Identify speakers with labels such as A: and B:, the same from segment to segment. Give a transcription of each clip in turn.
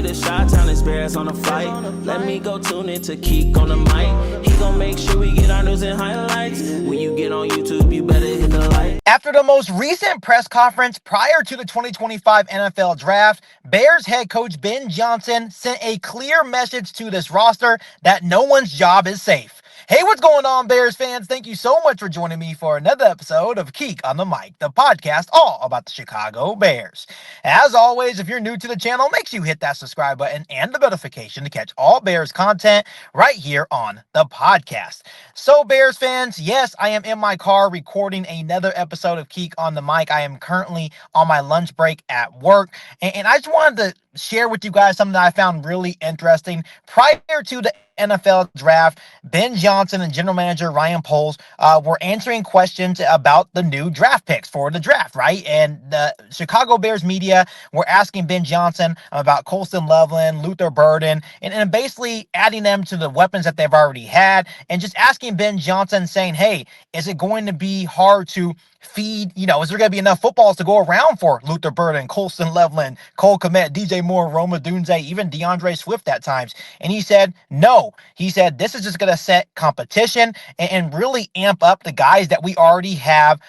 A: the Chi-Town experience on the flight. Let me go tune in to Keek on the mic. He gon' make sure we get our news and highlights. When you get on YouTube, you better hit the like.
B: After the most recent press conference prior to the 2025 NFL Draft, Bears head coach Ben Johnson sent a clear message to this roster that no one's job is safe. Hey, what's going on, Bears fans? Thank you so much for joining me for another episode of Keek on the Mic, the podcast all about the Chicago Bears. As always, if you're new to the channel, make sure you hit that subscribe button and the notification to catch all Bears content right here on the podcast. So, Bears fans, yes, I am in my car recording another episode of Keek on the Mic. I am currently on my lunch break at work, and I just wanted to share with you guys something that I found really interesting. Prior to the NFL draft, Ben Johnson and general manager Ryan Poles were answering questions about the new draft picks for the draft, right? And the Chicago Bears media were asking Ben Johnson about Colston Loveland, Luther Burden, and basically adding them to the weapons that they've already had, and just asking Ben Johnson, saying, hey, is it going to be hard to feed, is there going to be enough footballs to go around for Luther Burden, Colston Loveland, Cole Kmet, DJ Moore, Roma Dunze, even DeAndre Swift at times? And he said, no. He said, this is just going to set competition and really amp up the guys that we already have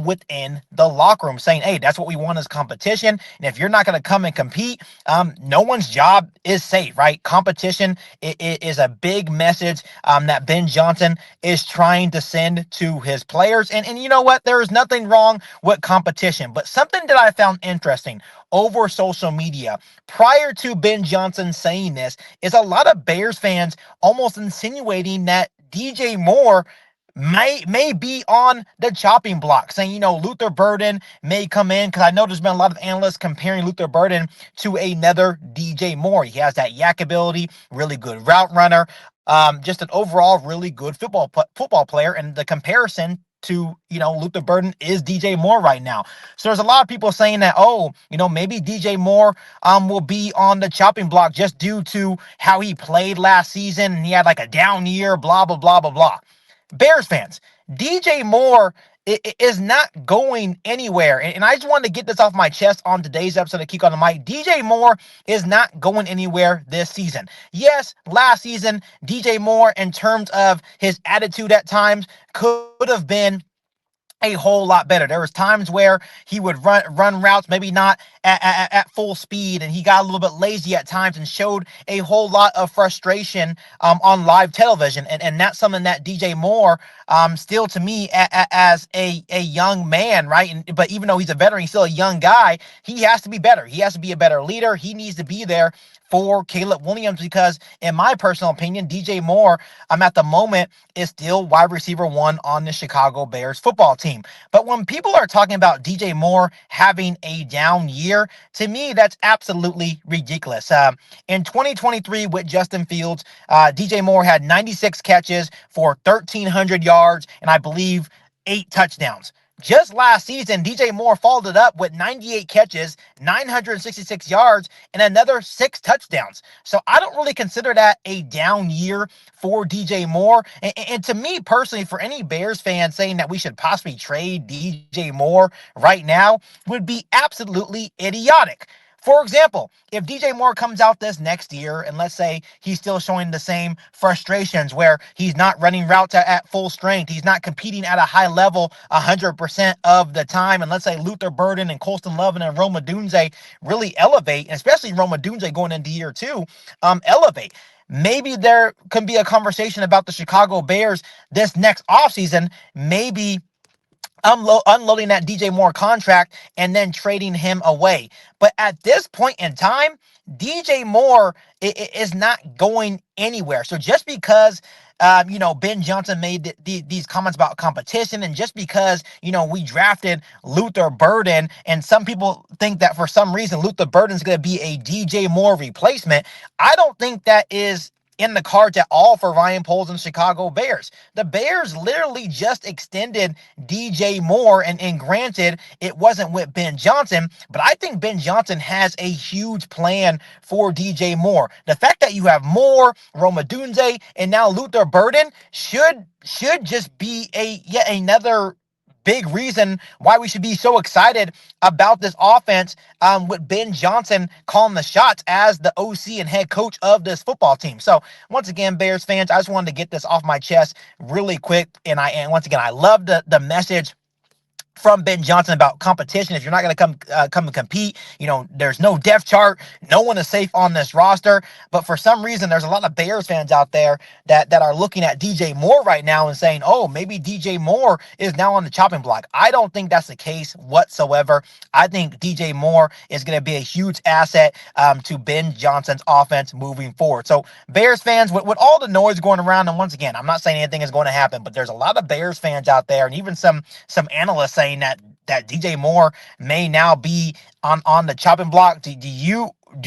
B: within the locker room, saying, hey, that's what we want is competition. And if you're not going to come and compete, no one's job is safe, right? Competition is a big message that Ben Johnson is trying to send to his players. And you know what? There is nothing wrong with competition, but something that I found interesting over social media prior to Ben Johnson saying this is a lot of Bears fans almost insinuating that DJ Moore may be on the chopping block, saying, Luther Burden may come in, because I know there's been a lot of analysts comparing Luther Burden to another DJ Moore. He has that yak ability, really good route runner, just an overall really good football player, and the comparison to, Luther Burden is DJ Moore right now. So there's a lot of people saying that, maybe DJ Moore will be on the chopping block just due to how he played last season, and he had like a down year, blah, blah, blah, blah, blah. Bears fans, DJ Moore is not going anywhere. And I just wanted to get this off my chest on today's episode of Keek on the Mic. DJ Moore is not going anywhere this season. Yes, last season, DJ Moore, in terms of his attitude at times, could have been a whole lot better. There was times where he would run routes, maybe not at full speed, and he got a little bit lazy at times and showed a whole lot of frustration on live television. And that's something that DJ Moore, still to me, as a young man, right? But even though he's a veteran, he's still a young guy. He has to be better. He has to be a better leader. He needs to be there for Caleb Williams, because in my personal opinion, DJ Moore, at the moment, is still wide receiver 1 on the Chicago Bears football team. But when people are talking about DJ Moore having a down year, to me, that's absolutely ridiculous. In 2023 with Justin Fields, DJ Moore had 96 catches for 1,300 yards and I believe 8 touchdowns. Just last season, DJ Moore followed it up with 98 catches, 966 yards, and another 6 touchdowns. So I don't really consider that a down year for DJ Moore. And to me personally, for any Bears fan saying that we should possibly trade DJ Moore right now would be absolutely idiotic. For example, if DJ Moore comes out this next year and let's say he's still showing the same frustrations where he's not running routes at full strength, he's not competing at a high level 100% of the time, and let's say Luther Burden and Colston Loveland and Roma Dunze really elevate, and especially Roma Dunze going into year 2, elevate. Maybe there can be a conversation about the Chicago Bears this next offseason, maybe unloading that DJ Moore contract and then trading him away. But at this point in time, DJ Moore is not going anywhere. So just because, Ben Johnson made these comments about competition, and just because, we drafted Luther Burden, and some people think that for some reason Luther Burden is going to be a DJ Moore replacement, I don't think that is in the cards at all for Ryan Poles and Chicago Bears. The Bears literally just extended DJ Moore, and granted, it wasn't with Ben Johnson, but I think Ben Johnson has a huge plan for DJ Moore. The fact that you have Moore, Roma Dunze, and now Luther Burden should just be yet another big reason why we should be so excited about this offense with Ben Johnson calling the shots as the OC and head coach of this football team. So once again, Bears fans, I just wanted to get this off my chest really quick. And once again, I love the message from Ben Johnson about competition. If you're not going to come and compete, there's no depth chart. No one is safe on this roster. But for some reason, there's a lot of Bears fans out there that are looking at DJ Moore right now and saying, oh, maybe DJ Moore is now on the chopping block. I don't think that's the case whatsoever. I think DJ Moore is going to be a huge asset to Ben Johnson's offense moving forward. So Bears fans, with all the noise going around, and once again, I'm not saying anything is going to happen, but there's a lot of Bears fans out there, and even some analysts saying that DJ Moore may now be on the chopping block. Do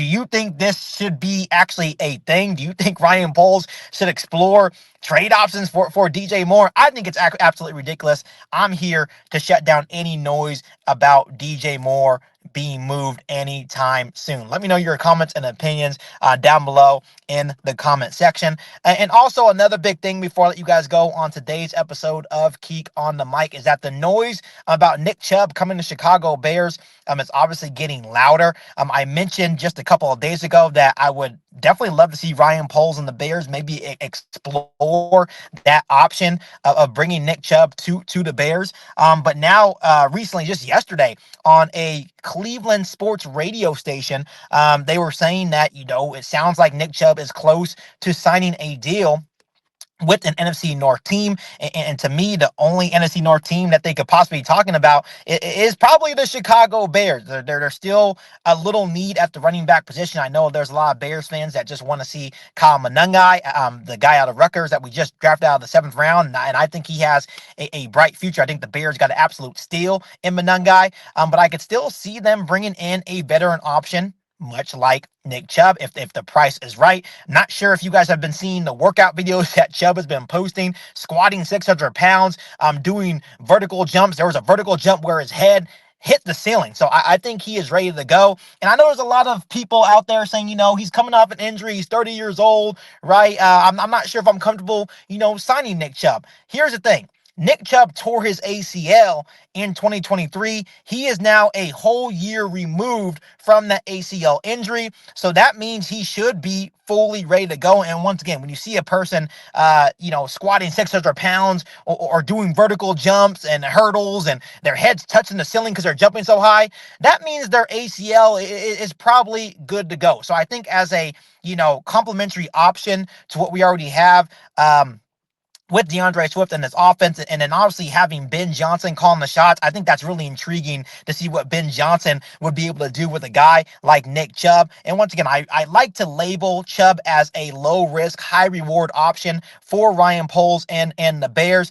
B: you think this should be actually a thing? Do you think Ryan Poles should explore trade options for DJ Moore? I think it's absolutely ridiculous. I'm here to shut down any noise about DJ Moore being moved anytime soon. Let me know your comments and opinions down below in the comment section. And also another big thing before I let you guys go on today's episode of Keek on the Mic is that the noise about Nick Chubb coming to Chicago Bears is obviously getting louder. I mentioned just a couple of days ago that I would definitely love to see Ryan Poles and the Bears maybe explore that option of bringing Nick Chubb to the Bears. But now, recently, just yesterday, on a Cleveland sports radio station, they were saying that, it sounds like Nick Chubb is close to signing a deal with an NFC North team. And to me, the only NFC North team that they could possibly be talking about is probably the Chicago Bears. There's still a little need at the running back position. I know there's a lot of Bears fans that just want to see Kyle Monangai, the guy out of Rutgers that we just drafted out of the 7th round. And I think he has a bright future. I think the Bears got an absolute steal in Monangai. But I could still see them bringing in a veteran option, much like Nick Chubb, if the price is right. Not sure if you guys have been seeing the workout videos that Chubb has been posting, squatting 600 pounds, doing vertical jumps. There was a vertical jump where his head hit the ceiling. So I think he is ready to go. And I know there's a lot of people out there saying, he's coming off an injury. He's 30 years old, right? I'm not sure if I'm comfortable, signing Nick Chubb. Here's the thing. Nick Chubb tore his ACL in 2023. He is now a whole year removed from that ACL injury. So that means he should be fully ready to go. And once again, when you see a person, squatting 600 pounds or doing vertical jumps and hurdles and their heads touching the ceiling because they're jumping so high, that means their ACL is probably good to go. So I think as a, complementary option to what we already have, with DeAndre Swift and this offense, and then obviously having Ben Johnson calling the shots, I think that's really intriguing to see what Ben Johnson would be able to do with a guy like Nick Chubb. And once again, I like to label Chubb as a low-risk, high-reward option for Ryan Poles and the Bears.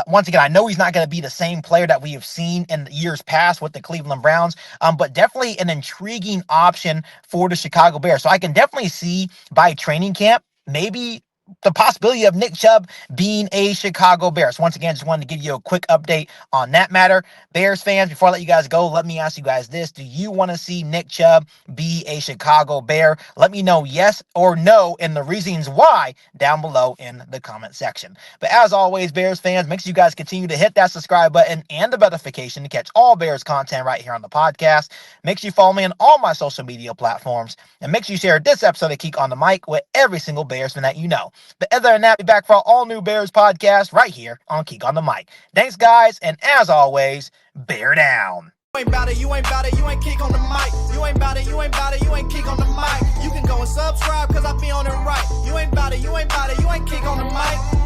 B: Once again, I know he's not going to be the same player that we have seen in the years past with the Cleveland Browns, but definitely an intriguing option for the Chicago Bears. So I can definitely see by training camp, maybe the possibility of Nick Chubb being a Chicago Bear. So once again, just wanted to give you a quick update on that matter. Bears fans, before I let you guys go, let me ask you guys this. Do you want to see Nick Chubb be a Chicago Bear? Let me know yes or no and the reasons why down below in the comment section. But as always, Bears fans, make sure you guys continue to hit that subscribe button and the notification to catch all Bears content right here on the podcast. Make sure you follow me on all my social media platforms. And make sure you share this episode of Keek on the Mic with every single Bears fan that you know. But other than that, be back for our all-new Bears podcast right here on Keek on the Mic. Thanks, guys, and as always, bear down.
C: You ain't bout it, you ain't bout it, you ain't Keek on the mic. You ain't bout it, you ain't bout it, you ain't Keek on the mic. You can go and subscribe, cause I be on it right. You ain't bout it, you ain't bout it, you ain't Keek on the mic.